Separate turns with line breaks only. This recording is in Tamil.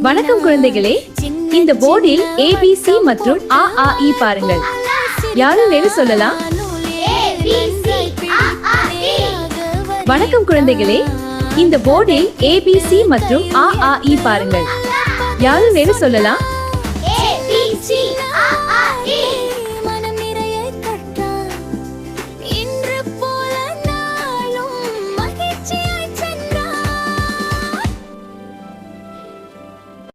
வணக்கம் குழந்தைகளே, இந்த போர்டில் ABC மற்றும் AAE பாருங்கள். யாரும் வேறு சொல்லலாம்? வணக்கம் குழந்தைகளே, இந்த போர்டில் ABC மற்றும் AAE பாருங்கள். யாரும் வேறு சொல்லலாம்?